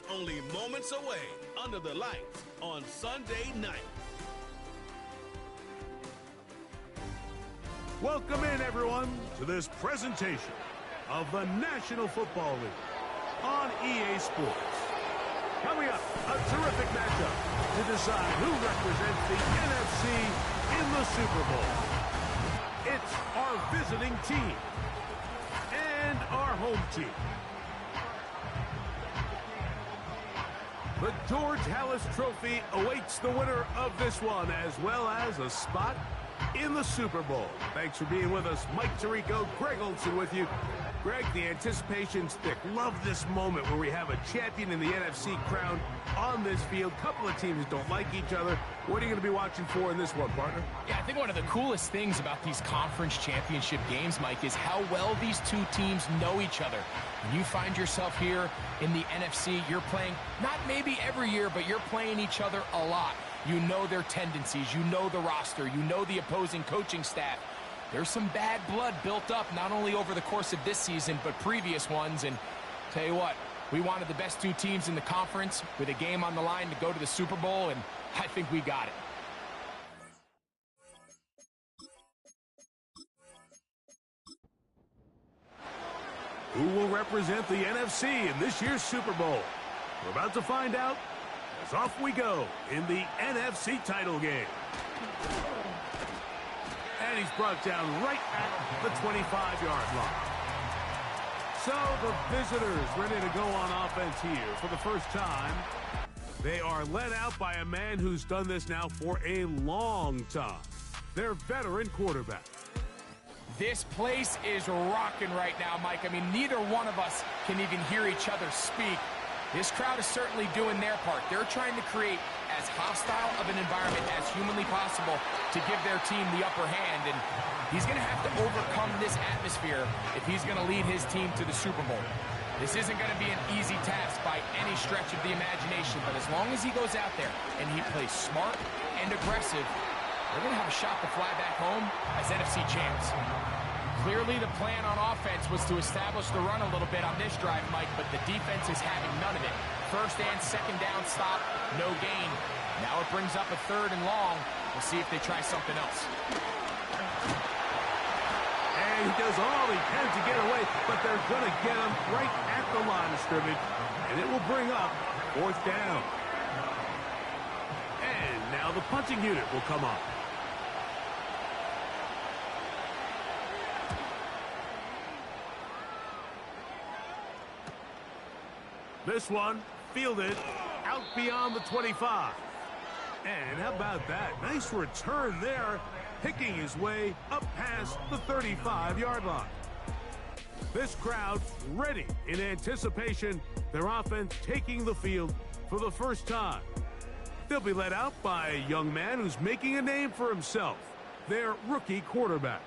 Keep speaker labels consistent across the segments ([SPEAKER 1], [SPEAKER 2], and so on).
[SPEAKER 1] only moments away under the lights on Sunday night.
[SPEAKER 2] Welcome in, everyone, to this presentation of the National Football League on EA Sports. Coming up, a terrific matchup to decide who represents the NFC in the Super Bowl. It's our visiting team and our home team. The George Halas Trophy awaits the winner of this one, as well as a spot in the Super Bowl. Thanks for being with us. Mike Tirico, Greg Olson with you. Greg, the anticipation's thick. Love this moment where we have a champion in the NFC crowned on this field. Couple of teams don't like each other. What are you going to be watching for in this one, partner?
[SPEAKER 3] Yeah, I think one of the coolest things about these conference championship games, Mike, is how well these two teams know each other. When you find yourself here in the NFC, you're playing, not maybe every year, but you're playing each other a lot. You know their tendencies, you know the roster, you know the opposing coaching staff. There's some bad blood built up not only over the course of this season, but previous ones. And tell you what, we wanted the best two teams in the conference with a game on the line to go to the Super Bowl, and I think we got it.
[SPEAKER 2] Who will represent the NFC in this year's Super Bowl? We're about to find out, as off we go in the NFC title game. And he's brought down right at the 25-yard line. So the visitors ready to go on offense here for the first time. They are led out by a man who's done this now for a long time. Their veteran quarterback.
[SPEAKER 3] This place is rocking right now, Mike. I mean, neither one of us can even hear each other speak. This crowd is certainly doing their part. They're trying to create as hostile of an environment as humanly possible to give their team the upper hand. And he's going to have to overcome this atmosphere if he's going to lead his team to the Super Bowl. This isn't going to be an easy task by any stretch of the imagination, but as long as he goes out there and he plays smart and aggressive, they're going to have a shot to fly back home as NFC champs. Clearly, the plan on offense was to establish the run a little bit on this drive, Mike, but the defense is having none of it. First and second down stop, no gain. Now it brings up a third and long. We'll see if they try something else.
[SPEAKER 2] And he does all he can to get away, but they're going to get him right at the line of scrimmage, and it will bring up fourth down. And now the punting unit will come on. This one fielded out beyond the 25. And how about that? Nice return there, picking his way up past the 35-yard line. This crowd ready in anticipation, their offense taking the field for the first time. They'll be led out by a young man who's making a name for himself, their rookie quarterback.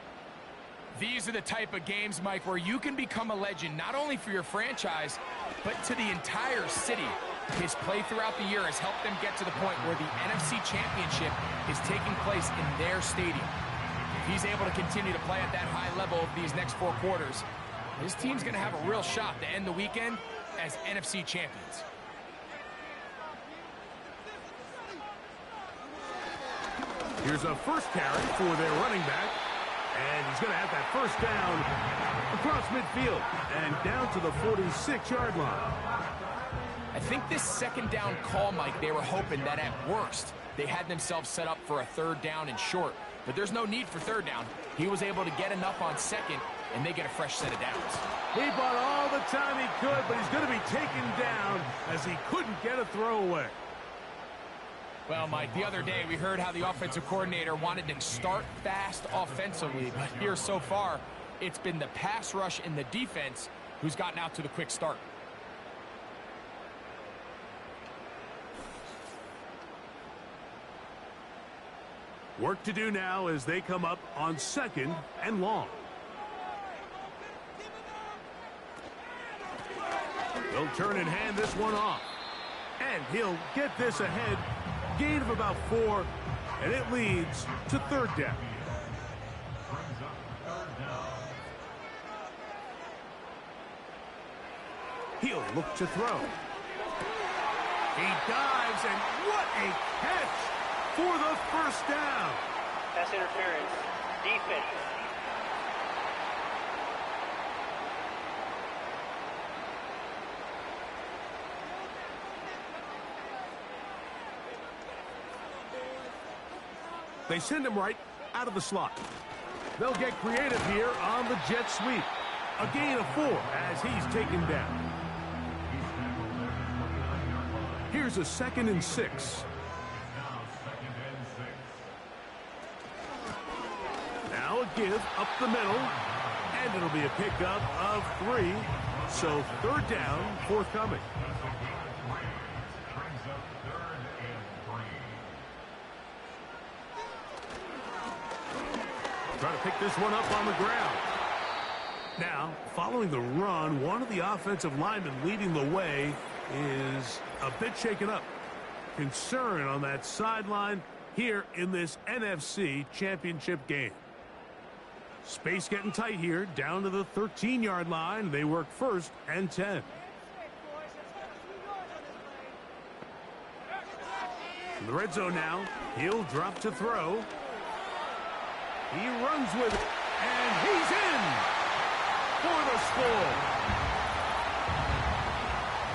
[SPEAKER 3] These are the type of games, Mike, where you can become a legend, not only for your franchise, but to the entire city. His play throughout the year has helped them get to the point where the NFC Championship is taking place in their stadium. If he's able to continue to play at that high level of these next 4 quarters, his team's going to have a real shot to end the weekend as NFC champions.
[SPEAKER 2] Here's a first carry for their running back. And he's going to have that first down across midfield and down to the 46-yard line.
[SPEAKER 3] I think this second down call, Mike, they were hoping that at worst they had themselves set up for a third down and short. But there's no need for third down. He was able to get enough on second, and they get a fresh set of downs.
[SPEAKER 2] He bought all the time he could, but he's going to be taken down as he couldn't get a throwaway.
[SPEAKER 3] Well, Mike, the other day we heard how the offensive coordinator wanted to start fast offensively, but here so far, it's been the pass rush and the defense who's gotten out to the quick start.
[SPEAKER 2] Work to do now as they come up on second and long. They'll turn and hand this one off. And he'll get this ahead. Gain of about 4, and it leads to third down. He'll look to throw. He dives, and what a catch for the first down.
[SPEAKER 4] Pass interference. Defense.
[SPEAKER 2] They send him right out of the slot. They'll get creative here on the jet sweep. A gain of 4 as he's taken down. Here's a 2nd and 6. Now a give up the middle, and it'll be a pickup of 3. So 3rd down, forthcoming. Trying to pick this one up on the ground. Now, following the run, one of the offensive linemen leading the way is a bit shaken up. Concern on that sideline here in this NFC Championship game. Space getting tight here, down to the 13-yard line. They work 1st and 10. In the red zone now, he'll drop to throw. He runs with it, and he's in for the score.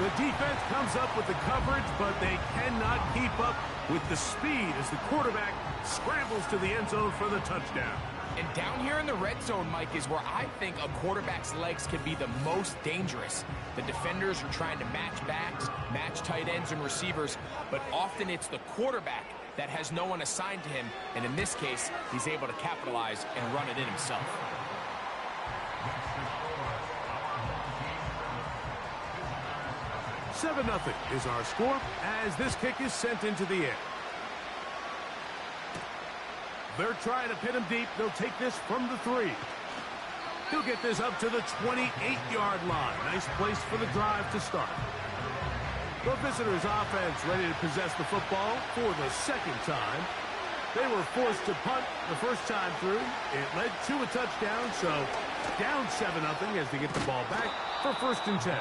[SPEAKER 2] The defense comes up with the coverage, but they cannot keep up with the speed as the quarterback scrambles to the end zone for the touchdown.
[SPEAKER 3] And down here in the red zone, Mike, is where I think a quarterback's legs can be the most dangerous. The defenders are trying to match backs, match tight ends and receivers, but often it's the quarterback that has no one assigned to him, and in this case, he's able to capitalize and run it in himself.
[SPEAKER 2] Seven 0 is our score as this kick is sent into the air. They're trying to pin him deep. They'll take this from the 3. He'll get this up to the 28-yard line. Nice place for the drive to start. The visitors' offense ready to possess the football for the 2nd time. They were forced to punt the first time through. It led to a touchdown, so down 7 0 as they get the ball back for 1st and 10.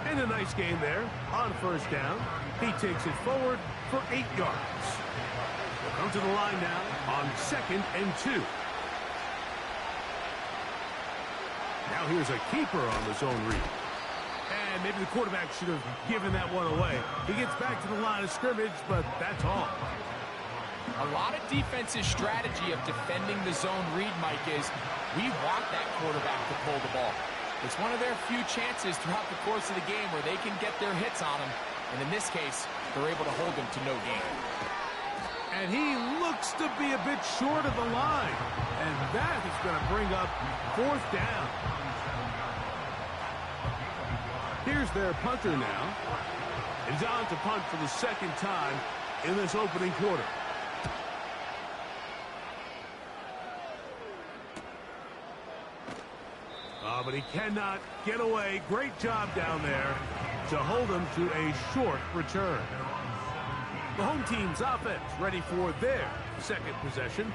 [SPEAKER 2] And a nice gain there on 1st down. He takes it forward for 8 yards. We'll come to the line now on 2nd and 2. Now here's a keeper on the zone read. And maybe the quarterback should have given that one away. He gets back to the line of scrimmage, but that's all.
[SPEAKER 3] A lot of defense's strategy of defending the zone read, Mike, is we want that quarterback to pull the ball. It's one of their few chances throughout the course of the game where they can get their hits on him. And in this case, they're able to hold him to no gain.
[SPEAKER 2] And he looks to be a bit short of the line. And that is going to bring up 4th down. Here's their punter now. He's on to punt for the 2nd time in this opening quarter. But he cannot get away. Great job down there to hold him to a short return. The home team's offense ready for their 2nd possession.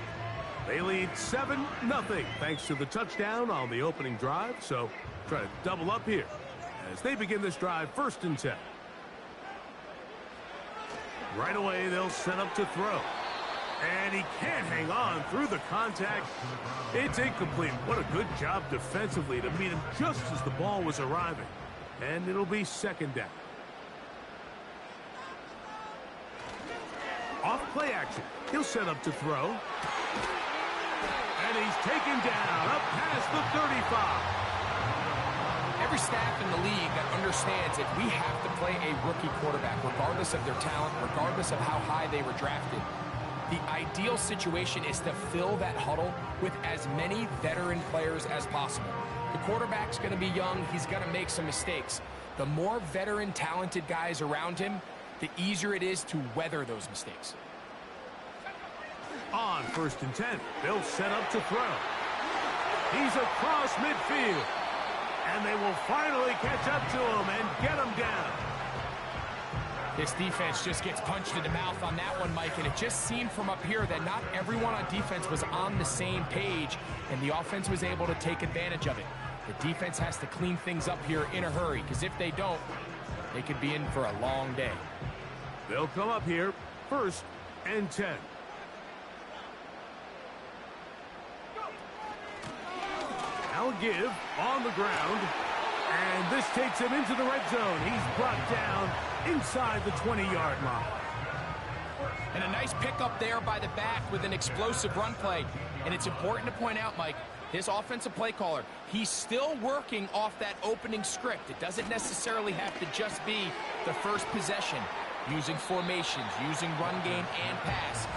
[SPEAKER 2] They lead 7 0 thanks to the touchdown on the opening drive. So try to double up here as they begin this drive 1st and 10. Right away, they'll set up to throw. And he can't hang on through the contact. It's incomplete. What a good job defensively to meet him just as the ball was arriving. And it'll be 2nd down. Off play action. He'll set up to throw. And he's taken down up past the 35.
[SPEAKER 3] Every staff in the league that understands that we have to play a rookie quarterback, regardless of their talent, regardless of how high they were drafted. The ideal situation is to fill that huddle with as many veteran players as possible. The quarterback's going to be young. He's going to make some mistakes. The more veteran, talented guys around him, the easier it is to weather those mistakes.
[SPEAKER 2] On 1st and 10, they'll set up to throw. He's across midfield. And they will finally catch up to him and get him down.
[SPEAKER 3] This defense just gets punched in the mouth on that one, Mike, and it just seemed from up here that not everyone on defense was on the same page, and the offense was able to take advantage of it. The defense has to clean things up here in a hurry, because if they don't, they could be in for a long day.
[SPEAKER 2] They'll come up here, 1st and 10. Now a give on the ground. And this takes him into the red zone. He's brought down inside the 20-yard line.
[SPEAKER 3] And a nice pickup there by the back with an explosive run play. And it's important to point out, Mike, his offensive play caller, he's still working off that opening script. It doesn't necessarily have to just be the first possession. Using formations, using run game and pass.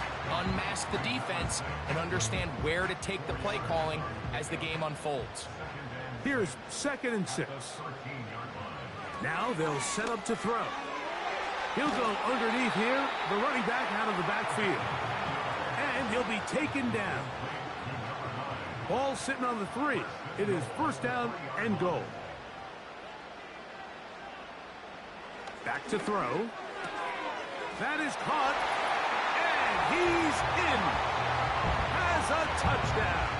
[SPEAKER 3] Unmask the defense and understand where to take the play calling as the game unfolds.
[SPEAKER 2] Here's 2nd and 6. Now they'll set up to throw. He'll go underneath here, the running back out of the backfield. And he'll be taken down. Ball sitting on the 3. It is 1st down and goal. Back to throw. That is caught. And he's in. Has a touchdown.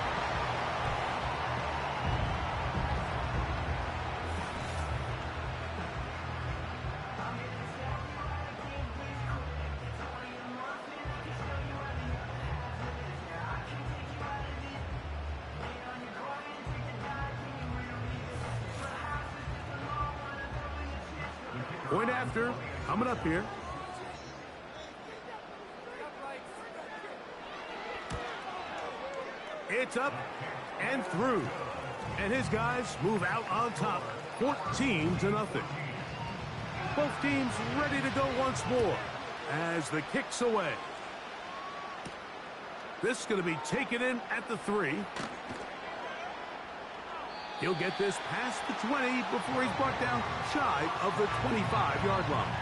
[SPEAKER 2] Point after, coming up here. It's up and through. And his guys move out on top, 14-0. Both teams ready to go once more as the kick's away. This is going to be taken in at the 3. He'll get this past the 20 before he's brought down shy of the 25-yard line.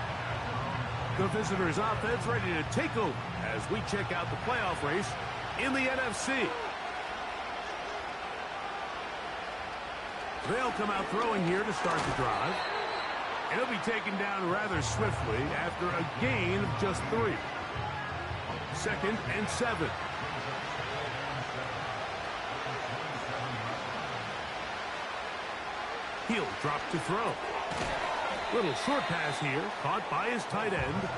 [SPEAKER 2] The visitors' offense ready to take over as we check out the playoff race in the NFC. They'll come out throwing here to start the drive. He'll be taken down rather swiftly after a gain of just 3. 2nd and 7. He'll drop to throw. Little short pass here, caught by his tight end.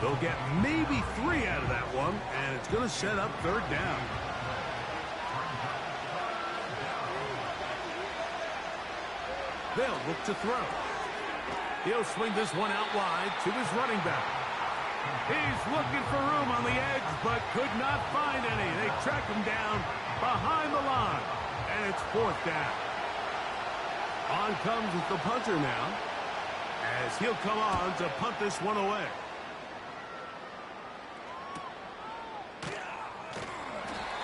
[SPEAKER 2] They'll get maybe 3 out of that one, and it's going to set up 3rd down. They'll look to throw. He'll swing this one out wide to his running back. He's looking for room on the edge, but could not find any. They track him down behind the line, and it's 4th down. On comes the punter now, as he'll come on to punt this one away.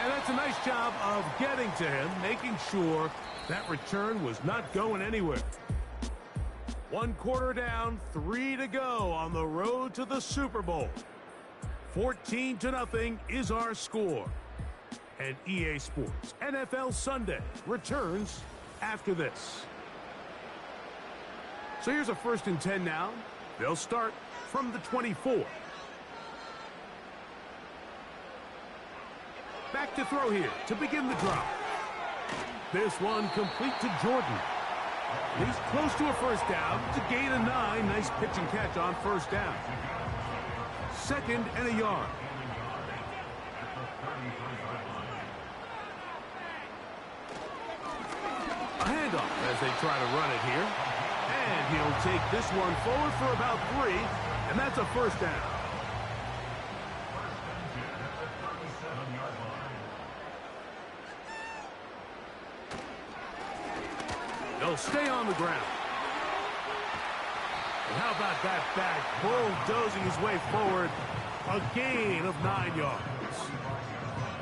[SPEAKER 2] And that's a nice job of getting to him, making sure that return was not going anywhere. 1 quarter down, 3 to go on the road to the Super Bowl. 14-0 is our score. And EA Sports NFL Sunday returns after this. So here's a 1st and 10 now. They'll start from the 24. Back to throw here to begin the drive. This one complete to Jordan. He's close to a 1st down to gain a 9. Nice pitch and catch on 1st down. 2nd and a yard. A handoff as they try to run it here. And he'll take this one forward for about 3, and that's a 1st down. They'll stay on the ground. And how about that back bulldozing his way forward? A gain of 9 yards.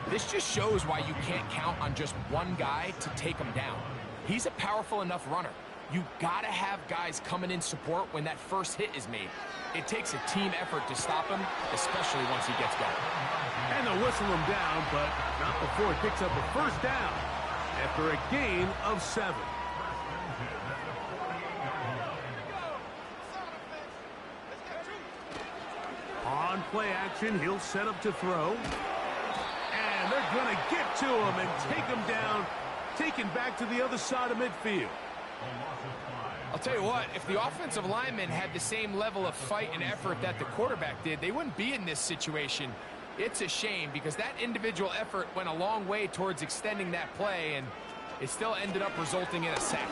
[SPEAKER 3] This just shows why you can't count on just one guy to take him down. He's a powerful enough runner. You gotta have guys coming in support when that first hit is made. It takes a team effort to stop him, especially once he gets going.
[SPEAKER 2] And they'll whistle him down, but not before he picks up a 1st down after a gain of 7. On play action, he'll set up to throw. And they're going to get to him and take him down, taken back to the other side of midfield.
[SPEAKER 3] I'll tell you what, if the offensive linemen had the same level of fight and effort that the quarterback did, they wouldn't be in this situation. It's a shame because that individual effort went a long way towards extending that play, and it still ended up resulting in a sack.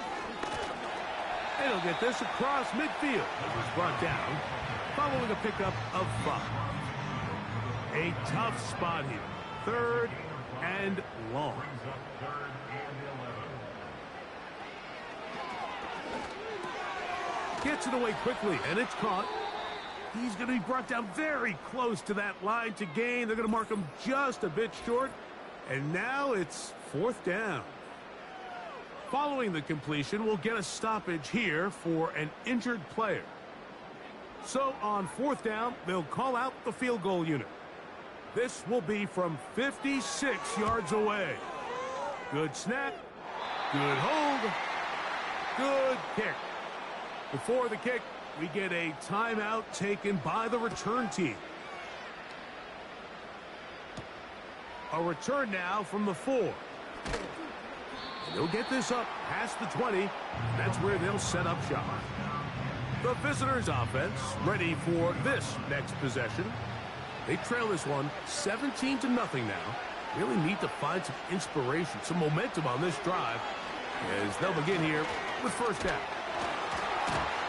[SPEAKER 2] And he'll get this across midfield. It was brought down following a pickup of 5. A tough spot here. 3rd and long. Gets it away quickly, and it's caught. He's going to be brought down very close to that line to gain. They're going to mark him just a bit short. And now it's 4th down. Following the completion, we'll get a stoppage here for an injured player. So on 4th down, they'll call out the field goal unit. This will be from 56 yards away. Good snap. Good hold. Good kick. Before the kick, we get a timeout taken by the return team. A return now from the 4. And they'll get this up past the 20. And that's where they'll set up shop. The visitors' offense ready for this next possession. They trail this one 17-0 now. Really need to find some inspiration, some momentum on this drive as they'll begin here with 1st down.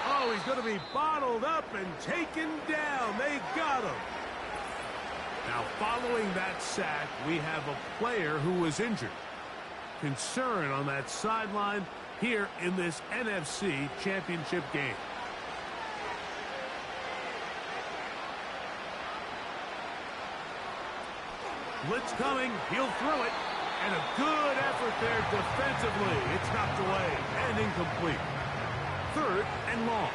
[SPEAKER 2] Oh, he's going to be bottled up and taken down. They got him. Now, following that sack, we have a player who was injured. Concern on that sideline here in this NFC Championship game. Blitz coming. He'll throw it. And a good effort there defensively. It's knocked away and incomplete. 3rd and long.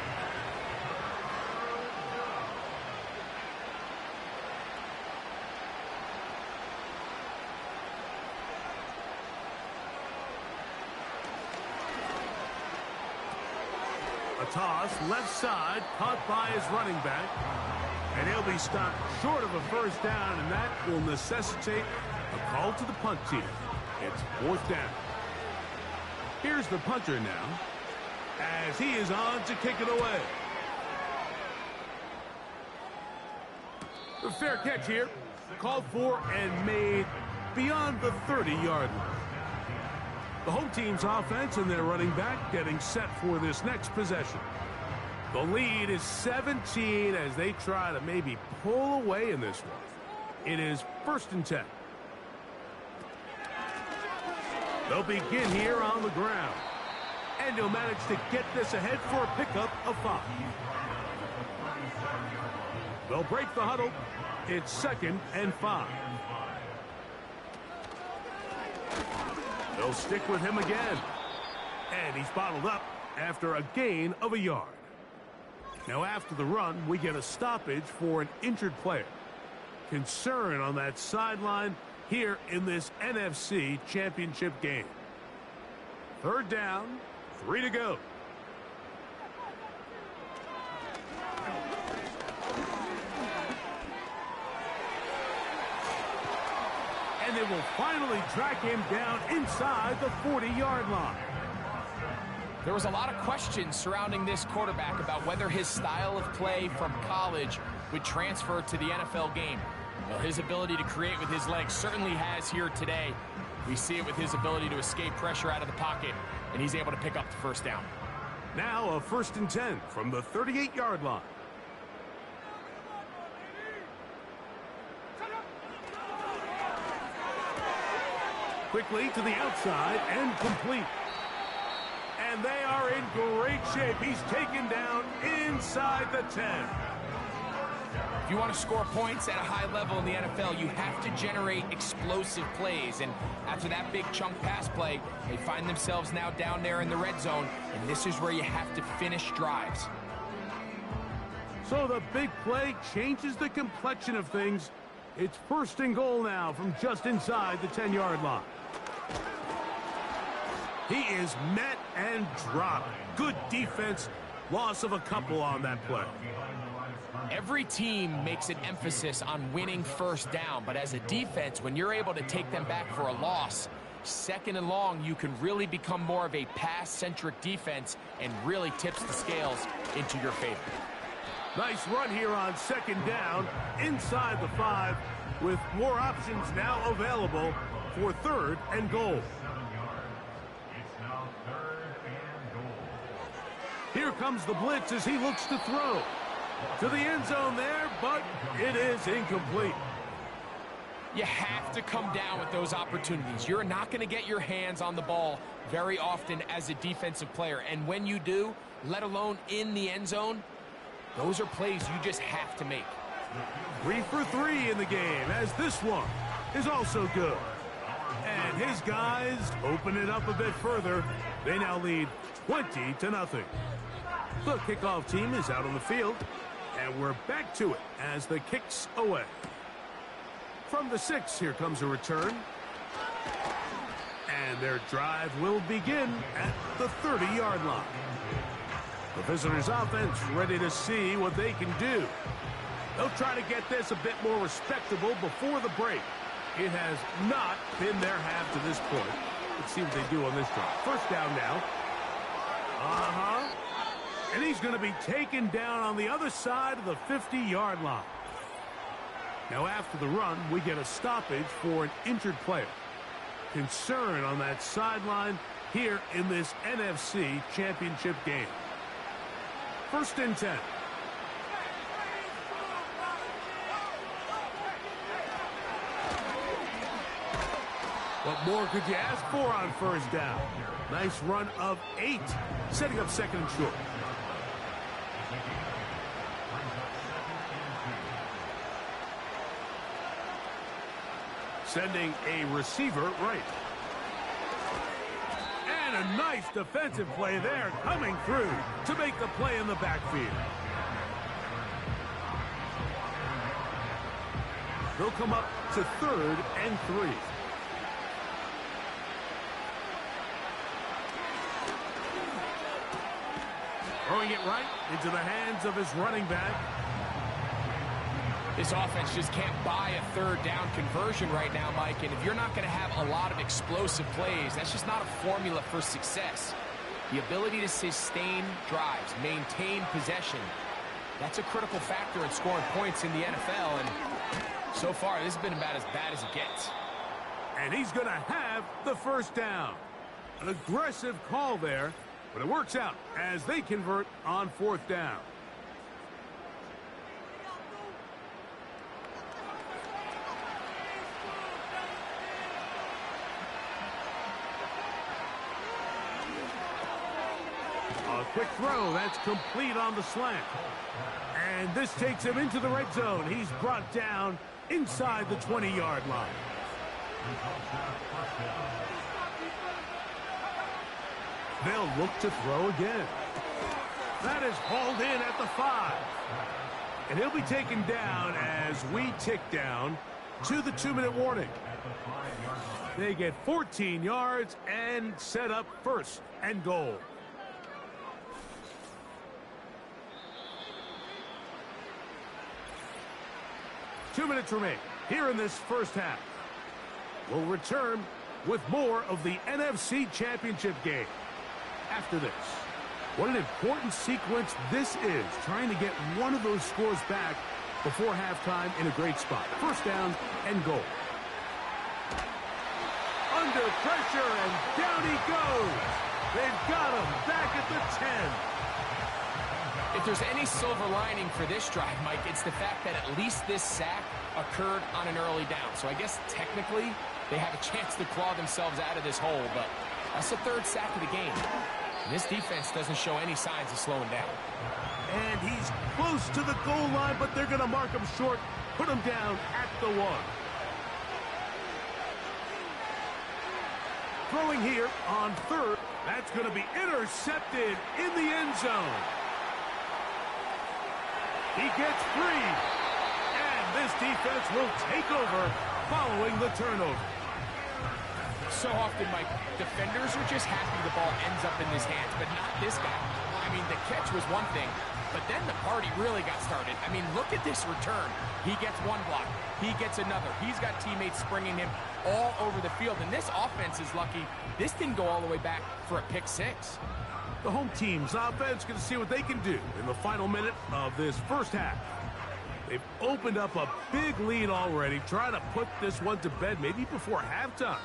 [SPEAKER 2] A toss left side caught by his running back. And he'll be stopped short of a 1st down, and that will necessitate a call to the punt team. It's 4th down. Here's the punter now, as he is on to kick it away. The fair catch here, called for and made beyond the 30-yard line. The home team's offense and their running back getting set for this next possession. The lead is 17 as they try to maybe pull away in this one. It is 1st and 10. They'll begin here on the ground. And he'll manage to get this ahead for a pickup of 5. They'll break the huddle. It's 2nd and 5. They'll stick with him again. And he's bottled up after a gain of a yard. Now after the run, we get a stoppage for an injured player. Concern on that sideline here in this NFC Championship game. 3rd down, 3 to go. And they will finally track him down inside the 40-yard line.
[SPEAKER 3] There was a lot of questions surrounding this quarterback about whether his style of play from college would transfer to the NFL game. Well, his ability to create with his legs certainly has here today. We see it with his ability to escape pressure out of the pocket, and he's able to pick up the 1st down.
[SPEAKER 2] Now a 1st and 10 from the 38-yard line. Quickly to the outside and complete. And they are in great shape. He's taken down inside the 10.
[SPEAKER 3] If you want to score points at a high level in the NFL, you have to generate explosive plays. And after that big chunk pass play, they find themselves now down there in the red zone. And this is where you have to finish drives.
[SPEAKER 2] So the big play changes the complexion of things. It's 1st and goal now from just inside the 10-yard line. He is met and dropped. Good defense. Loss of a couple on that play.
[SPEAKER 3] Every team makes an emphasis on winning 1st down, but as a defense, when you're able to take them back for a loss, second and long, you can really become more of a pass-centric defense and really tips the scales into your favor.
[SPEAKER 2] Nice run here on second down inside the 5 with more options now available for third and goal. Here comes the blitz as he looks to throw. To the end zone there, but it is incomplete.
[SPEAKER 3] You have to come down with those opportunities. You're not going to get your hands on the ball very often as a defensive player. And when you do, let alone in the end zone, those are plays you just have to make.
[SPEAKER 2] 3 for 3 in the game as this one is also good. And his guys open it up a bit further. They now lead 20-0. The kickoff team is out on the field, and we're back to it as the kick's away. From the 6, here comes a return. And their drive will begin at the 30-yard line. The visitors' offense ready to see what they can do. They'll try to get this a bit more respectable before the break. It has not been their half to this point. Let's see what they do on this drive. First down now. And he's going to be taken down on the other side of the 50-yard line. Now after the run, we get a stoppage for an injured player. Concern on that sideline here in this NFC Championship game. First and 10. What more could you ask for on first down? Nice run of 8, setting up second and short. Sending a receiver right. And a nice defensive play there coming through to make the play in the backfield. They'll come up to 3rd and 3. Throwing it right into the hands of his running back.
[SPEAKER 3] This offense just can't buy a third down conversion right now, Mike. And if you're not going to have a lot of explosive plays, that's just not a formula for success. The ability to sustain drives, maintain possession, that's a critical factor in scoring points in the NFL. And so far, this has been about as bad as it gets.
[SPEAKER 2] And he's going to have the first down. An aggressive call there, but it works out as they convert on 4th down. A quick throw, that's complete on the slant. And this takes him into the red zone. He's brought down inside the 20-yard line. They'll look to throw again. That is hauled in at the 5. And he'll be taken down as we tick down to the 2-minute warning. They get 14 yards and set up 1st and goal. Two minutes remain here in this first half. We'll return with more of the NFC Championship game after this. What an important sequence this is, trying to get one of those scores back before halftime in a great spot. First down and goal. Under pressure, and down he goes. They've got him back at the 10.
[SPEAKER 3] If there's any silver lining for this drive, Mike, it's the fact that at least this sack occurred on an early down. So I guess technically they have a chance to claw themselves out of this hole, but that's the 3rd sack of the game. And this defense doesn't show any signs of slowing down.
[SPEAKER 2] And he's close to the goal line, but they're going to mark him short, put him down at the 1. Throwing here on 3rd. That's going to be intercepted in the end zone. He gets free. And this defense will take over following the turnover.
[SPEAKER 3] So often, Mike, defenders are just happy the ball ends up in his hands, but not this guy. I mean, the catch was one thing. But then the party really got started. I mean, look at this return. He gets one block. He gets another. He's got teammates springing him all over the field. And this offense is lucky. This didn't go all the way back for a pick six.
[SPEAKER 2] The home team's offense going to see what they can do in the final minute of this first half. They've opened up a big lead already, trying to put this one to bed maybe before halftime.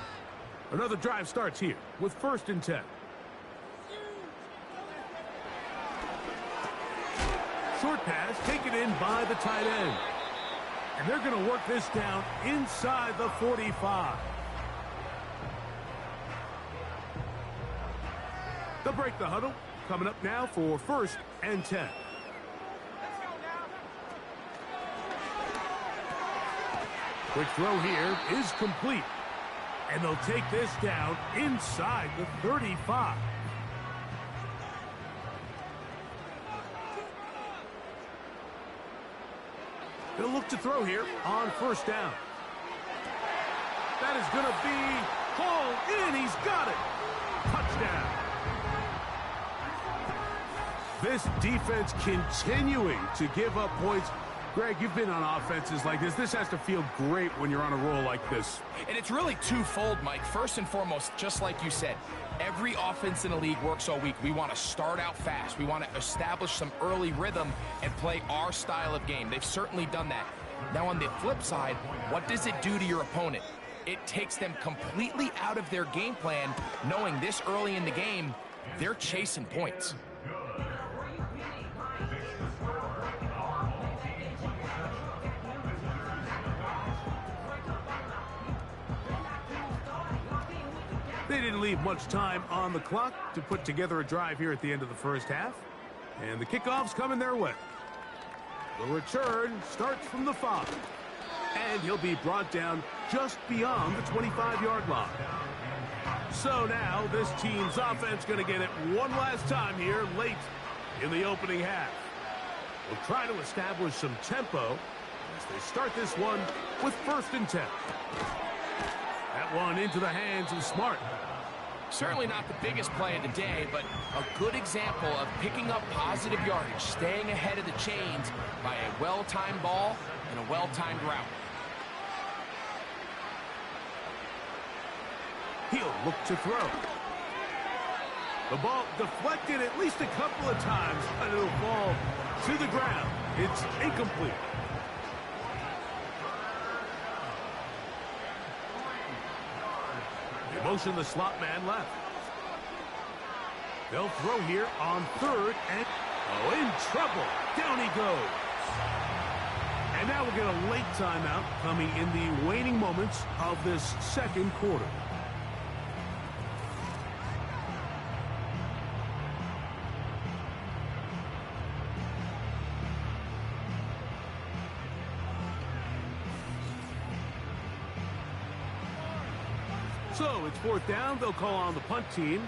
[SPEAKER 2] Another drive starts here with 1st and 10. Short pass taken in by the tight end. And they're going to work this down inside the 45. They'll break the huddle. Coming up now for 1st and 10. Quick throw here is complete. And they'll take this down inside the 35. They'll look to throw here on 1st down. That is going to be hauled in. He's got it. Touchdown. This defense continuing to give up points. Greg, you've been on offenses like this. This has to feel great when you're on a roll like this.
[SPEAKER 3] And it's really twofold, Mike. First and foremost, just like you said, every offense in the league works all week. We want to start out fast. We want to establish some early rhythm and play our style of game. They've certainly done that. Now, on the flip side, what does it do to your opponent? It takes them completely out of their game plan, knowing this early in the game, they're chasing points.
[SPEAKER 2] They didn't leave much time on the clock to put together a drive here at the end of the first half. And the kickoff's coming their way. The return starts from the 5. And he'll be brought down just beyond the 25-yard line. So now this team's offense going to get it one last time here late in the opening half. We'll try to establish some tempo as they start this one with 1st and 10. That one into the hands of Smart.
[SPEAKER 3] Certainly not the biggest play of the day, but a good example of picking up positive yardage, staying ahead of the chains by a well-timed ball and a well-timed route.
[SPEAKER 2] He'll look to throw. The ball deflected at least a couple of times, but it'll fall to the ground. It's incomplete. They motion the slot man left. They'll throw here on 3rd and in trouble. Down he goes. And now we'll get a late timeout coming in the waning moments of this second quarter. So it's 4th down. They'll call on the punt team.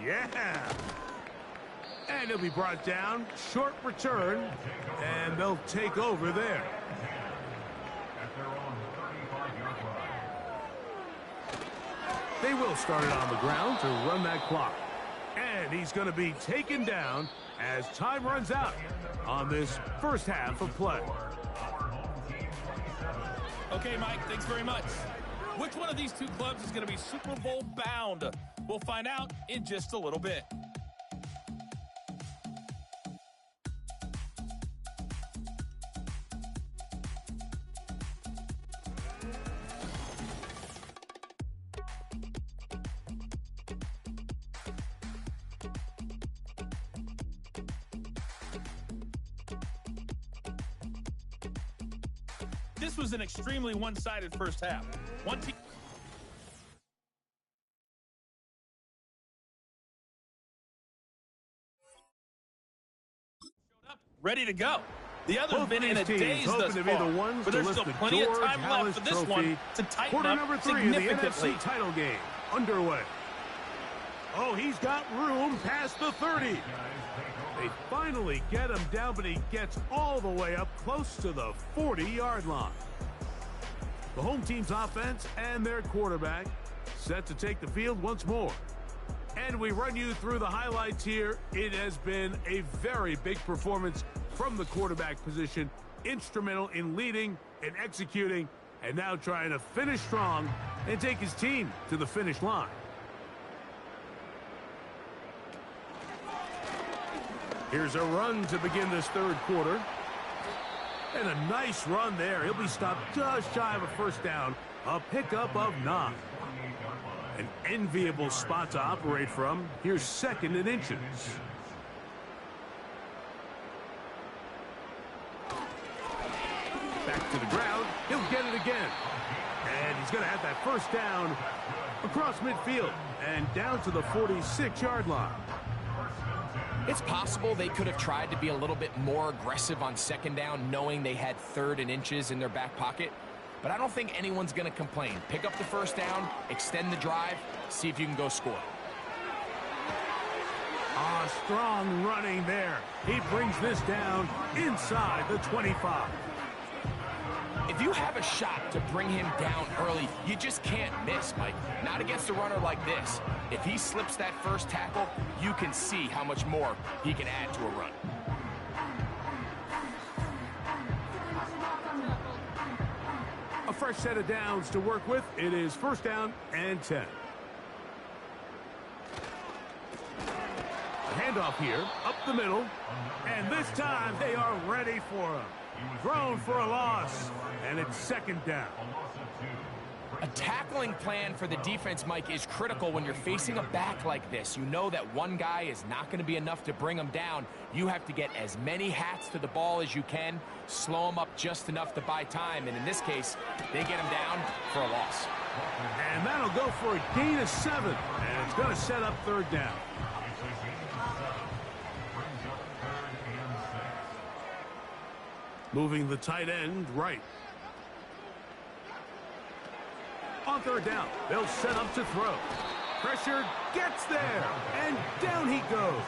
[SPEAKER 2] Yeah. And he'll be brought down. Short return. And they'll take over there. They will start it on the ground to run that clock. And he's going to be taken down as time runs out on this first half of play.
[SPEAKER 1] Okay, Mike, thanks very much. Which one of these two clubs is going to be Super Bowl bound? We'll find out in just a little bit. This was an extremely one-sided first half. One team showed up ready to go. The other have been in a daze thus far, but there's still plenty of time left for this one to tighten
[SPEAKER 2] Quarter
[SPEAKER 1] up
[SPEAKER 2] number 3
[SPEAKER 1] significantly.
[SPEAKER 2] of the NFC title game underway. Oh, he's got room past the 30. They finally get him down, but he gets all the way up close to the 40-yard line. The home team's offense and their quarterback set to take the field once more. And we run you through the highlights here. It has been a very big performance from the quarterback position. Instrumental in leading and executing, and now trying to finish strong and take his team to the finish line. Here's a run to begin this third quarter. And a nice run there. He'll be stopped just shy of a first down. A pickup of 9. An enviable spot to operate from. Here's 2nd and inches. Back to the ground. He'll get it again. And he's going to have that first down across midfield and down to the 46-yard line.
[SPEAKER 3] It's possible they could have tried to be a little bit more aggressive on 2nd down, knowing they had 3rd and inches in their back pocket. But I don't think anyone's going to complain. Pick up the first down, extend the drive, see if you can go score.
[SPEAKER 2] Strong running there. He brings this down inside the 25.
[SPEAKER 3] If you have a shot to bring him down early, you just can't miss, Mike. Not against a runner like this. If he slips that first tackle, you can see how much more he can add to a run.
[SPEAKER 2] A fresh set of downs to work with. It is 1st down and 10. A handoff here, up the middle. And this time they are ready for him. Thrown for a loss. And it's 2nd down.
[SPEAKER 3] A tackling plan for the defense, Mike, is critical when you're facing a back like this. You know that one guy is not going to be enough to bring him down. You have to get as many hats to the ball as you can, slow him up just enough to buy time, and in this case, they get him down for a loss.
[SPEAKER 2] And that'll go for a gain of 7, and it's going to set up 3rd down. Moving the tight end right. On 3rd down, they'll set up to throw. Pressure gets there, and down he goes.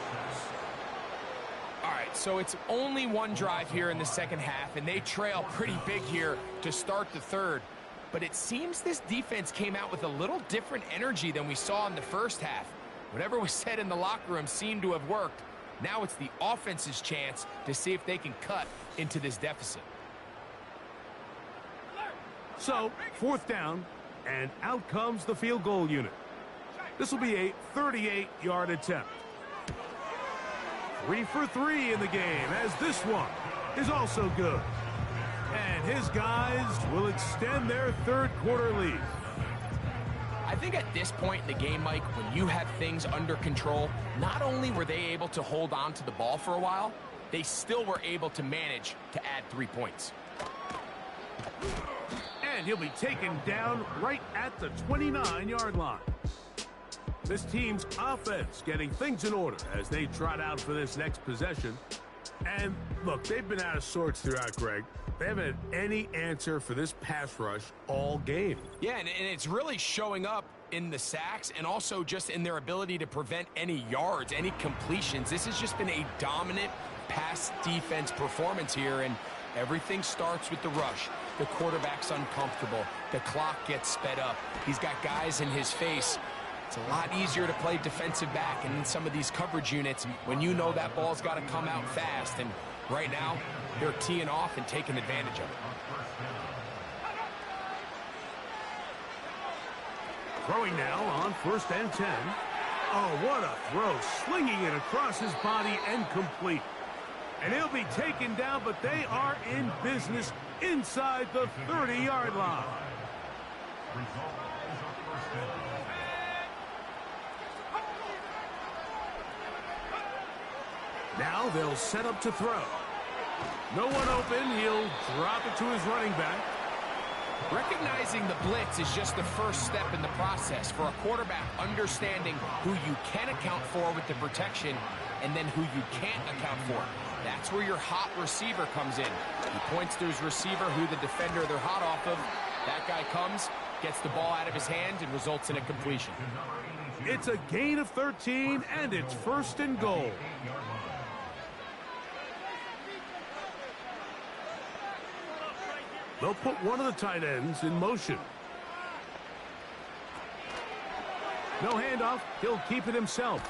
[SPEAKER 3] All right, so it's only one drive here in the 2nd half, and they trail pretty big here to start the 3rd. But it seems this defense came out with a little different energy than we saw in the 1st half. Whatever was said in the locker room seemed to have worked. Now it's the offense's chance to see if they can cut into this deficit.
[SPEAKER 2] So, 4th down, and out comes the field goal unit. This will be a 38-yard attempt. 3 for 3 in the game, as this one is also good. And his guys will extend their 3rd quarter lead.
[SPEAKER 3] I think at this point in the game, Mike, when you have things under control, not only were they able to hold on to the ball for a while, they still were able to manage to add 3 points.
[SPEAKER 2] And he'll be taken down right at the 29-yard line. This team's offense getting things in order as they trot out for this next possession. And look, they've been out of sorts throughout, Greg. They haven't had any answer for this pass rush all game.
[SPEAKER 3] Yeah, and it's really showing up in the sacks and also just in their ability to prevent any yards, any completions. This has just been a dominant pass defense performance here, and everything starts with the rush. The quarterback's uncomfortable. The clock gets sped up. He's got guys in his face. It's a lot easier to play defensive back and in some of these coverage units when you know that ball's got to come out fast. And right now, they're teeing off and taking advantage of it.
[SPEAKER 2] Throwing now on 1st and 10. Oh, what a throw. Slinging it across his body and complete. And he'll be taken down, but they are in business inside the 30-yard line. Now they'll set up to throw. No one open. He'll drop it to his running back.
[SPEAKER 3] Recognizing the blitz is just the first step in the process for a quarterback, understanding who you can account for with the protection and then who you can't account for. That's where your hot receiver comes in. He points to his receiver, who the defender they're hot off of. That guy comes, gets the ball out of his hand, and results in a completion.
[SPEAKER 2] It's a gain of 13, and it's 1st and goal. They'll put one of the tight ends in motion. No handoff. He'll keep it himself.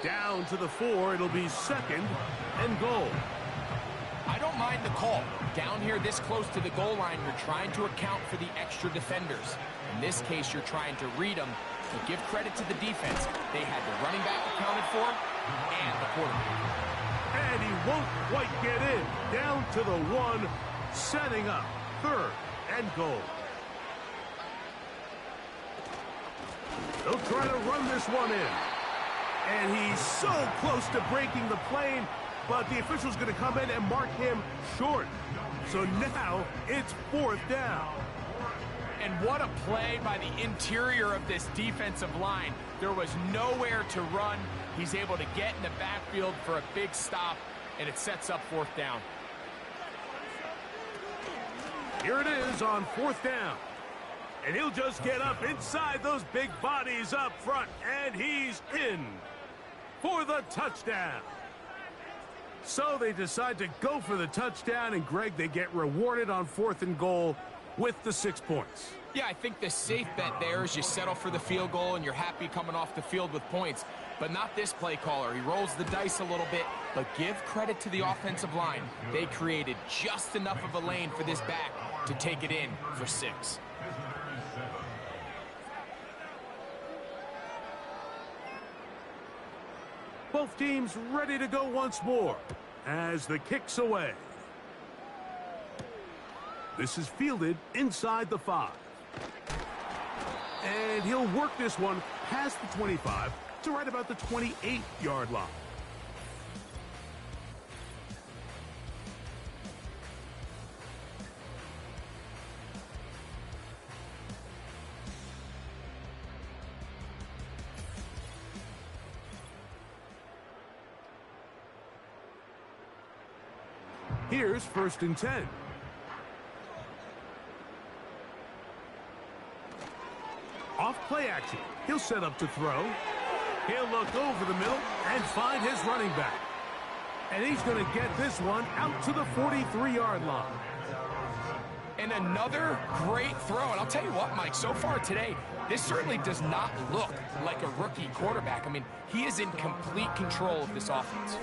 [SPEAKER 2] Down to the 4. It'll be 2nd and goal.
[SPEAKER 3] I don't mind the call. Down here this close to the goal line, you're trying to account for the extra defenders. In this case, you're trying to read them. But give credit to the defense. They had the running back accounted for and the quarterback.
[SPEAKER 2] And he won't quite get in. Down to the 1, setting up 3rd and goal. They'll try to run this one in. And he's so close to breaking the plane, but the official's going to come in and mark him short. So now it's 4th down.
[SPEAKER 3] And what a play by the interior of this defensive line. There was nowhere to run. He's able to get in the backfield for a big stop, and it sets up 4th down.
[SPEAKER 2] Here it is on 4th down. And he'll just get up inside those big bodies up front, and he's in for the touchdown. So they decide to go for the touchdown, and Greg, they get rewarded on 4th and goal with the 6 points.
[SPEAKER 3] Yeah, I think the safe bet there is you settle for the field goal and you're happy coming off the field with points. But not this play caller. He rolls the dice a little bit, but give credit to the offensive line. They created just enough of a lane for this back to take it in for 6.
[SPEAKER 2] Both teams ready to go once more as the kick's away. This is fielded inside the 5. And he'll work this one past the 25 to right about the 28-yard line. Here's 1st and 10. Off play action. He'll set up to throw. He'll look over the middle and find his running back. And he's going to get this one out to the 43-yard line.
[SPEAKER 3] And another great throw. And I'll tell you what, Mike, so far today, this certainly does not look like a rookie quarterback. I mean, he is in complete control of this offense.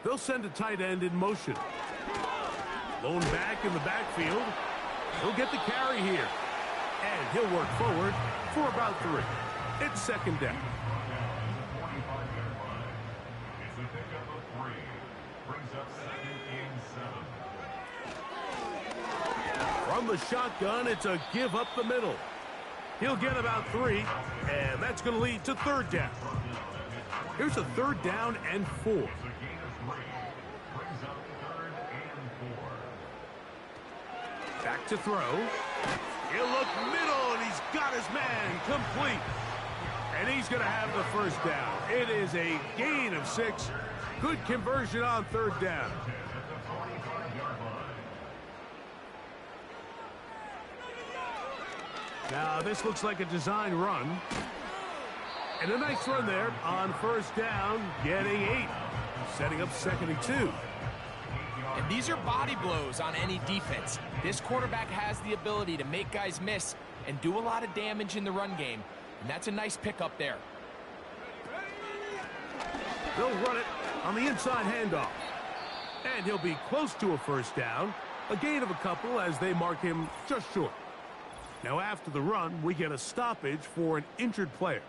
[SPEAKER 2] They'll send a tight end in motion. Lone back in the backfield. He'll get the carry here. And he'll work forward for about 3. It's 2nd down.
[SPEAKER 5] It's a pickup of 3. Brings up 2nd and 7.
[SPEAKER 2] From the shotgun, it's a give up the middle. He'll get about 3, and that's going to lead to 3rd down. Here's a 3rd down and 4. Back to throw. He'll look middle, and he's got his man complete. And he's going to have the 1st down. It is a gain of 6. Good conversion on 3rd down. Now, this looks like a design run. And a nice run there on 1st down, getting 8. Setting up 2nd and 2.
[SPEAKER 3] And these are body blows on any defense. This quarterback has the ability to make guys miss and do a lot of damage in the run game. And that's a nice pickup there.
[SPEAKER 2] They'll run it on the inside handoff. And he'll be close to a 1st down. A gain of a couple as they mark him just short. Now after the run, we get a stoppage for an injured player.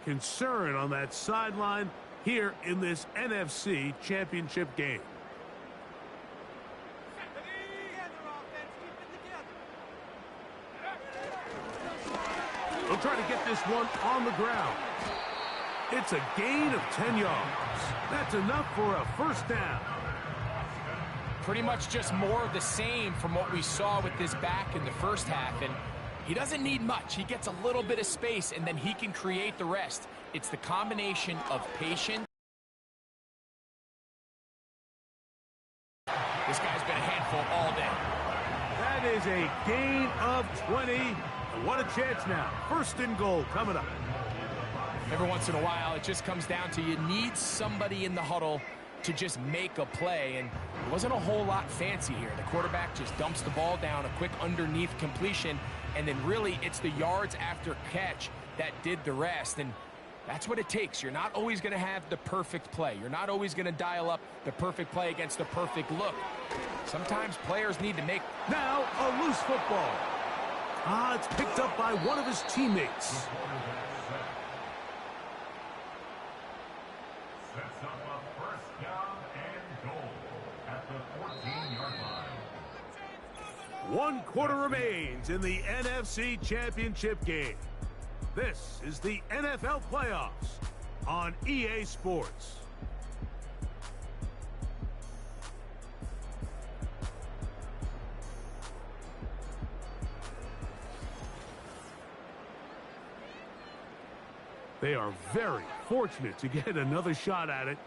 [SPEAKER 2] Concern on that sideline here in this NFC Championship game. They'll try to get this one on the ground. It's a gain of 10 yards. That's enough for a 1st down.
[SPEAKER 3] Pretty much just more of the same from what we saw with this back in the 1st half. And he doesn't need much. He gets a little bit of space, and then he can create the rest. It's the combination of patience. This guy's been a handful all day.
[SPEAKER 2] That is a gain of 20 And what a chance now. First and goal coming up.
[SPEAKER 3] Every once in a while, it just comes down to you need somebody in the huddle to just make a play, and it wasn't a whole lot fancy here. The quarterback just dumps the ball down, a quick underneath completion, and then really it's the yards after catch that did the rest, and that's what it takes. You're not always going to have the perfect play. You're not always going to dial up the perfect play against the perfect look. Sometimes players need to make...
[SPEAKER 2] Now a loose football. It's picked up by one of his teammates.
[SPEAKER 5] Sets up a first down and goal at the 14-yard line.
[SPEAKER 2] 1 quarter remains in the NFC Championship game. This is the NFL playoffs on EA Sports. They are very fortunate to get another shot at it.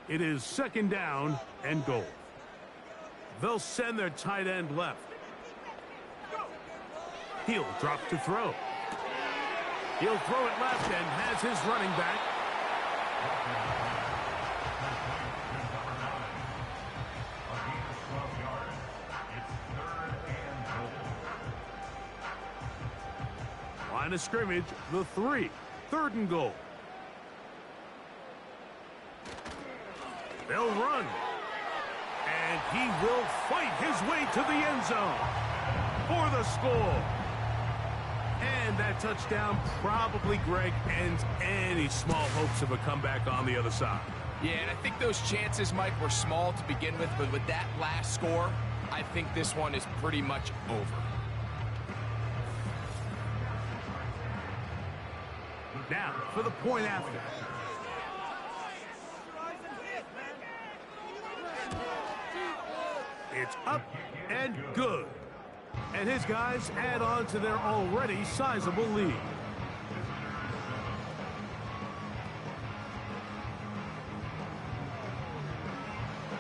[SPEAKER 2] It is second down and goal. They'll send their tight end left. He'll drop to throw. He'll throw it left and has his running back. Line of scrimmage, the 3. Third and goal. They'll run. And he will fight his way to the end zone for the score. And that touchdown probably, Greg, ends any small hopes of a comeback on the other side.
[SPEAKER 3] Yeah, and I think those chances, Mike, were small to begin with, but with that last score, I think this one is pretty much over.
[SPEAKER 2] Now, for the point after. It's up and good. And his guys add on to their already sizable lead.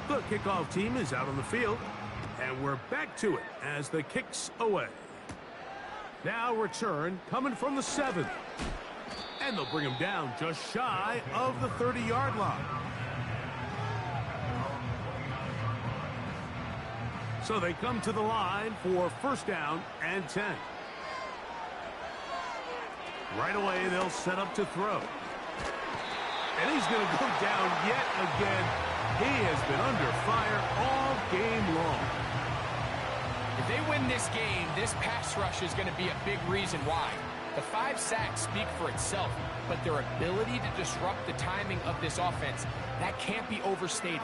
[SPEAKER 2] The kickoff team is out on the field, and we're back to it as the kick's away. Now return coming from the 7. And they'll bring him down just shy of the 30-yard line. So they come to the line for first down and 10. Right away, they'll set up to throw. And he's going to go down yet again. He has been under fire all game long.
[SPEAKER 3] If they win this game, this pass rush is going to be a big reason why. The 5 sacks speak for itself, but their ability to disrupt the timing of this offense, that can't be overstated.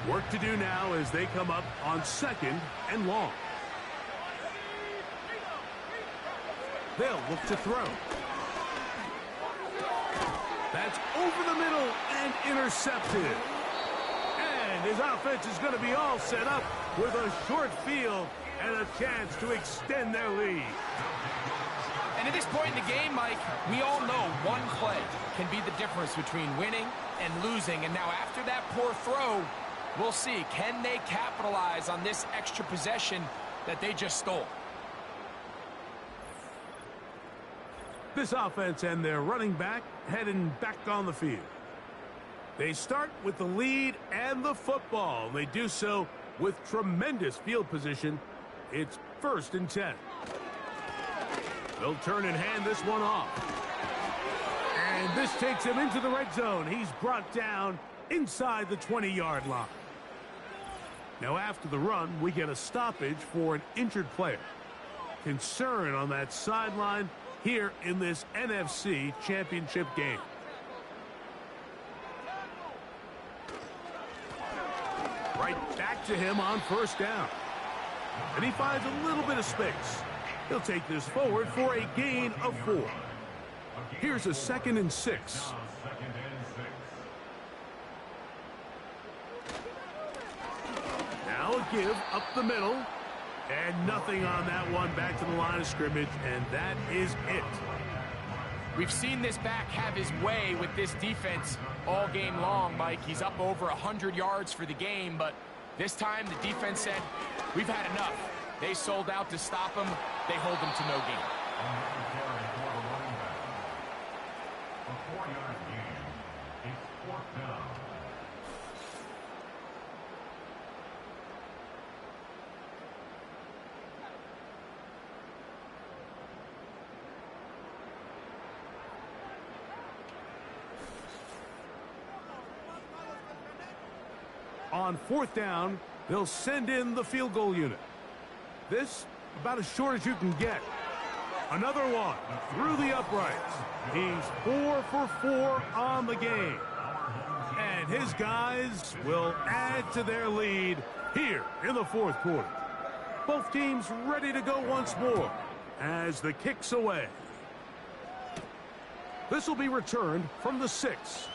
[SPEAKER 2] Work to do now as they come up on second and long. They'll look to throw. That's over the middle and intercepted. And his offense is going to be all set up with a short field and a chance to extend their lead.
[SPEAKER 3] And at this point in the game, Mike, we all know one play can be the difference between winning and losing. And now after that poor throw, we'll see, can they capitalize on this extra possession that they just stole?
[SPEAKER 2] This offense and their running back heading back on the field. They start with the lead and the football. They do so with tremendous field position. It's first and 10. They'll turn and hand this one off. And this takes him into the red zone. He's brought down inside the 20-yard line. Now after the run, we get a stoppage for an injured player. Concern on that sideline here in this NFC Championship game. Right back to him on first down. And he finds a little bit of space. He'll take this forward for a gain of 4. Here's a 2nd and 6. Now a give up the middle. And nothing on that one. Back to the line of scrimmage, and that is it.
[SPEAKER 3] We've seen this back have his way with this defense all game long, Mike. He's up over 100 yards for the game, but This time, the defense said, we've had enough. They sold out to stop him. They hold him to no gain.
[SPEAKER 5] Unnecessary for the running back. A 4-yard gain. It's 4th down.
[SPEAKER 2] On 4th down, they'll send in the field goal unit. This, about as short as you can get. Another one through the uprights. He's 4 for 4 on the game. And his guys will add to their lead here in the 4th quarter. Both teams ready to go once more as the kick's away. This will be returned from the 6.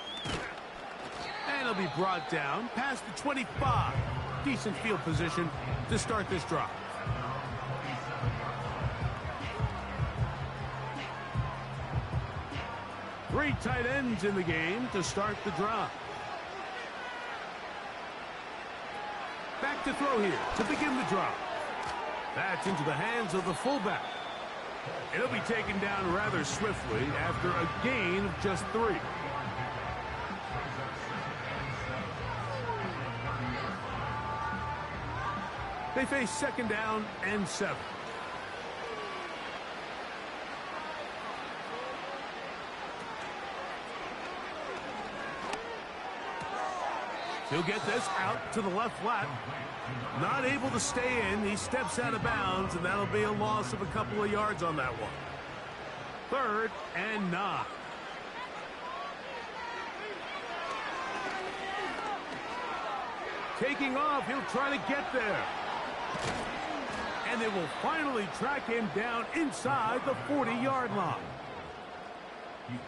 [SPEAKER 2] And it'll be brought down past the 25. Decent field position to start this drive. Three tight ends in the game to start the drive. Back to throw here to begin the drive. That's into the hands of the fullback. It'll be taken down rather swiftly after a gain of just 3. They face 2nd down and 7. He'll get this out to the left flat. Not able to stay in. He steps out of bounds, and that'll be a loss of a couple of yards on that one. 3rd and 9. Taking off, he'll try to get there. And they will finally track him down inside the 40-yard line.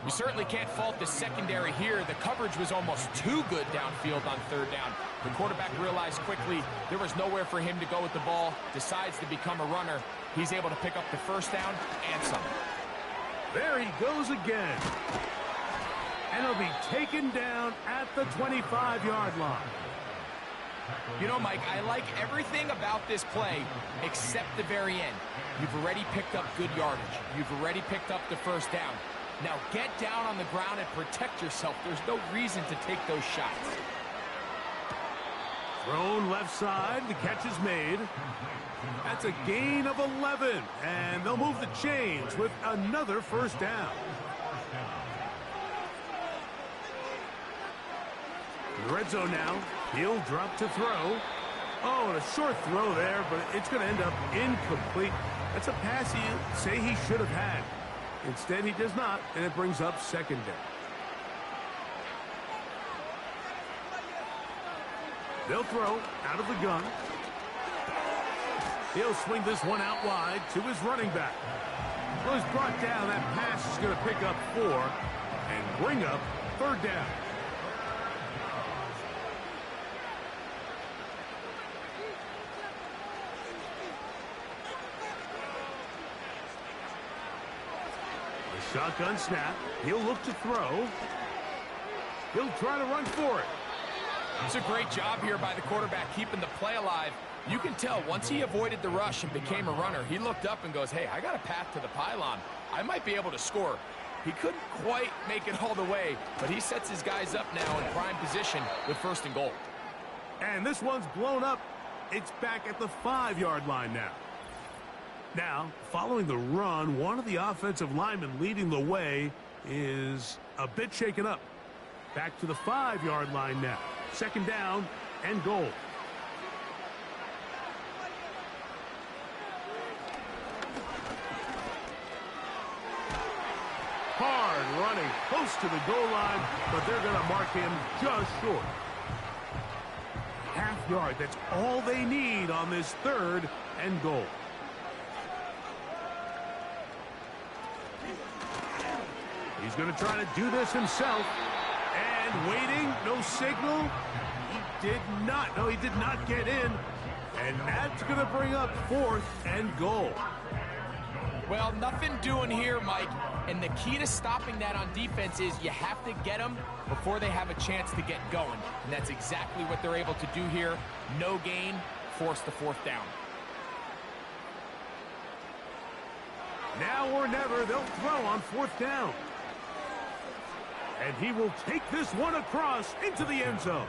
[SPEAKER 3] You certainly can't fault the secondary here. The coverage was almost too good downfield on 3rd down. The quarterback realized quickly there was nowhere for him to go with the ball, decides to become a runner. He's able to pick up the 1st down and some.
[SPEAKER 2] There he goes again. And he'll be taken down at the 25-yard line.
[SPEAKER 3] You know, Mike, I like everything about this play except the very end. You've already picked up good yardage. You've already picked up the 1st down. Now get down on the ground and protect yourself. There's no reason to take those shots.
[SPEAKER 2] Thrown left side. The catch is made. That's a gain of 11. And they'll move the chains with another 1st down. In the red zone now. He'll drop to throw. Oh, and a short throw there, but it's going to end up incomplete. That's a pass you say he should have had. Instead, he does not, and it brings up 2nd down. They'll throw out of the gun. He'll swing this one out wide to his running back. Well, he's brought down. That pass is going to pick up 4 and bring up 3rd down. Shotgun snap. He'll look to throw. He'll try to run for it.
[SPEAKER 3] It's a great job here by the quarterback keeping the play alive. You can tell once he avoided the rush and became a runner, he looked up and goes, hey, I got a path to the pylon. I might be able to score. He couldn't quite make it all the way, but he sets his guys up now in prime position with 1st and goal.
[SPEAKER 2] And this one's blown up. It's back at the 5-yard line now. Now, following the run, one of the offensive linemen leading the way is a bit shaken up. Back to the 5-yard line now. 2nd down and goal. Hard running close to the goal line, but they're going to mark him just short. Half yard, that's all they need on this 3rd and goal. He's going to try to do this himself. And waiting, no signal. He did not. No, he did not get in. And that's going to bring up 4th and goal.
[SPEAKER 3] Well, nothing doing here, Mike. And the key to stopping that on defense is you have to get them before they have a chance to get going. And that's exactly what they're able to do here. No gain, force the fourth down.
[SPEAKER 2] Now or never, they'll throw on fourth down. And he will take this one across into the end zone.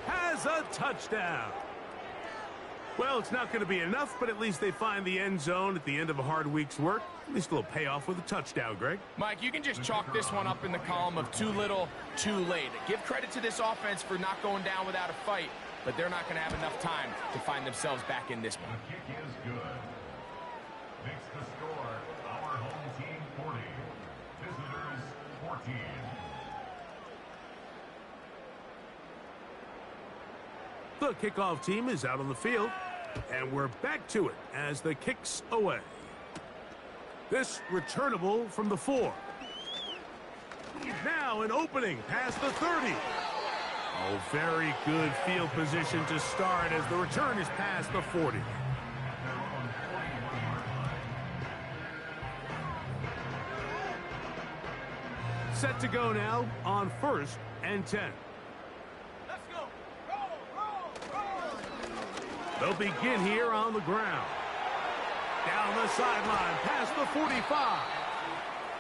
[SPEAKER 2] Has a touchdown. Well, it's not going to be enough, but at least they find the end zone at the end of a hard week's work. At least a little payoff with a touchdown, Greg.
[SPEAKER 3] Mike, you can just chalk this one up in the column of too little, too late. Give credit to this offense for not going down without a fight, but they're not going to have enough time to find themselves back in this one.
[SPEAKER 5] The kick is good. Makes the score our home team 40, visitors 14.
[SPEAKER 2] The kickoff team is out on the field, and we're back to it as the kick's away. This returnable from the 4. Now an opening past the 30. Oh, very good field position to start as the return is past the 40. Set to go now on 1st and 10. They'll begin here on the ground. Down the sideline, past the 45.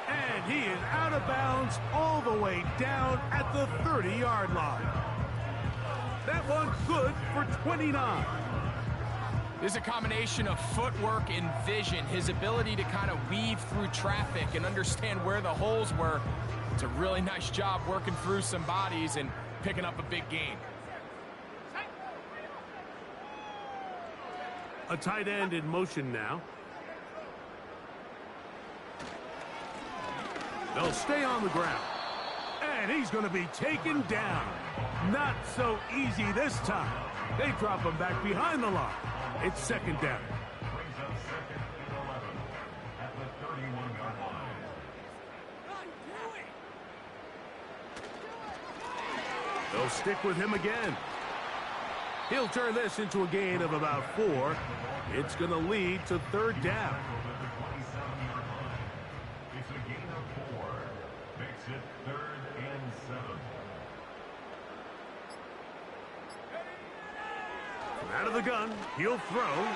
[SPEAKER 2] And he is out of bounds all the way down at the 30-yard line. That one good for 29.
[SPEAKER 3] This is a combination of footwork and vision. His ability to kind of weave through traffic and understand where the holes were. It's a really nice job working through some bodies and picking up a big gain.
[SPEAKER 2] A tight end in motion now. They'll stay on the ground. And he's going to be taken down. Not so easy this time. They drop him back behind the line. It's second down.
[SPEAKER 5] Brings up second and 11 at the 31-yard line.
[SPEAKER 2] They'll stick with him again. He'll turn this into a gain of about 4. It's going to lead to third down.
[SPEAKER 5] It's a gain of 4. Makes it 3rd and 7.
[SPEAKER 2] From out of the gun, he'll throw.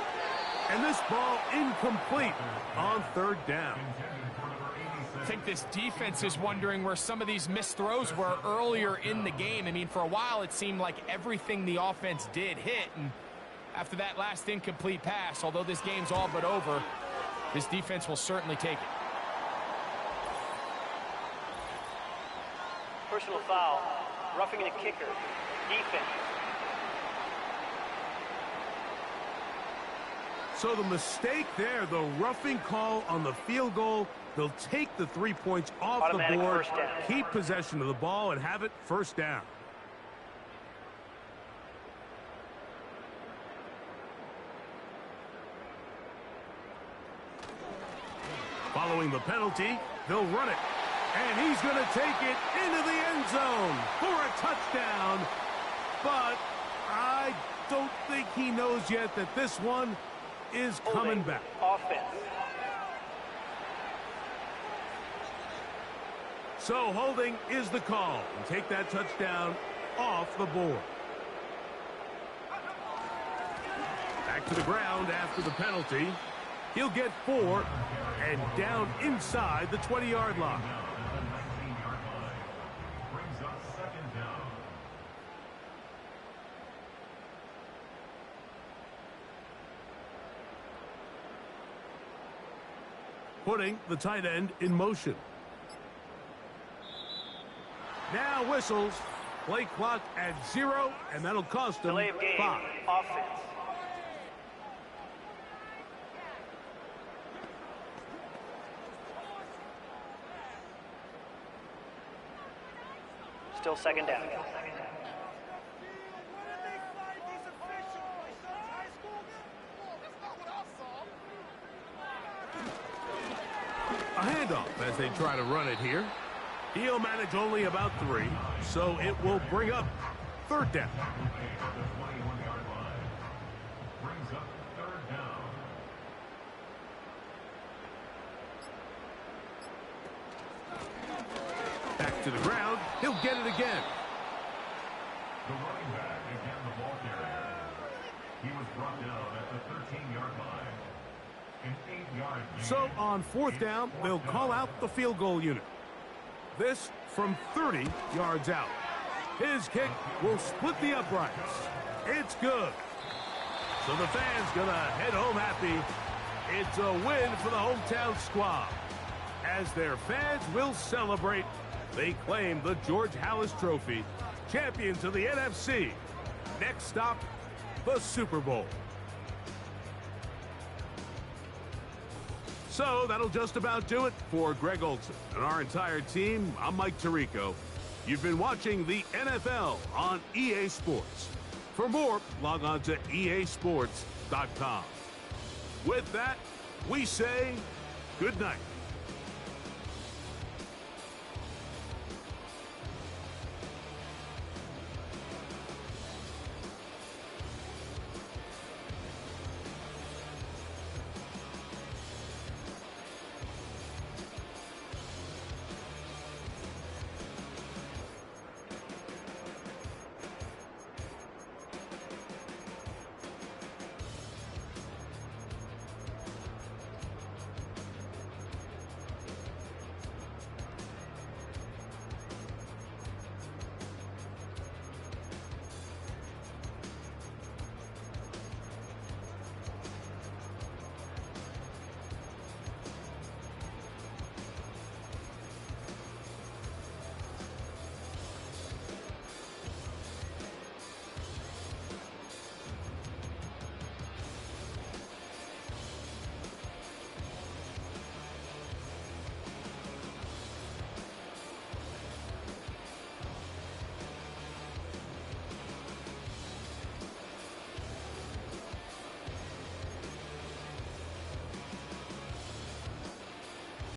[SPEAKER 2] And this ball incomplete on third down.
[SPEAKER 3] I think this defense is wondering where some of these missed throws were earlier in the game. I mean, for a while, it seemed like everything the offense did hit. And after that last incomplete pass, although this game's all but over, this defense will certainly take it.
[SPEAKER 4] Personal foul. Roughing the kicker. Defense.
[SPEAKER 2] So the mistake there, the roughing call on the field goal, they'll take the 3 points off
[SPEAKER 4] Automatic
[SPEAKER 2] the board,
[SPEAKER 4] first down.
[SPEAKER 2] keep possession of the ball, and have it first down. Following the penalty, they'll run it. And he's going to take it into the end zone for a touchdown. But I don't think he knows yet that this one is coming back.
[SPEAKER 4] Offense.
[SPEAKER 2] So holding is the call. And take that touchdown off the board. Back to the ground after the penalty. He'll get 4 and down inside the 20-yard line.
[SPEAKER 5] Brings up second down.
[SPEAKER 2] Putting the tight end in motion. Now whistles. Play clock at 0, and that'll cost them
[SPEAKER 4] Delay of game.
[SPEAKER 2] 5.
[SPEAKER 4] Offense. Still second down.
[SPEAKER 2] A handoff as they try to run it here. He'll manage only about 3, so it will bring up third down.
[SPEAKER 5] The 21-yard line. Brings up 3rd down.
[SPEAKER 2] To the ground. He'll get it again.
[SPEAKER 5] The running back again the ball carrier. He was brought down at the 13-yard line. An 8-yard gain.
[SPEAKER 2] So on fourth down, they'll call out the field goal unit. This from 30 yards out. His kick will split the uprights. It's good. So the fans gonna head home happy. It's a win for the hometown squad. As their fans will celebrate, they claim the George Halas Trophy, champions of the NFC. Next stop, the Super Bowl. So that'll just about do it for Greg Olson and our entire team. I'm Mike Tirico. You've been watching the NFL on EA Sports. For more, log on to easports.com. With that, we say good night.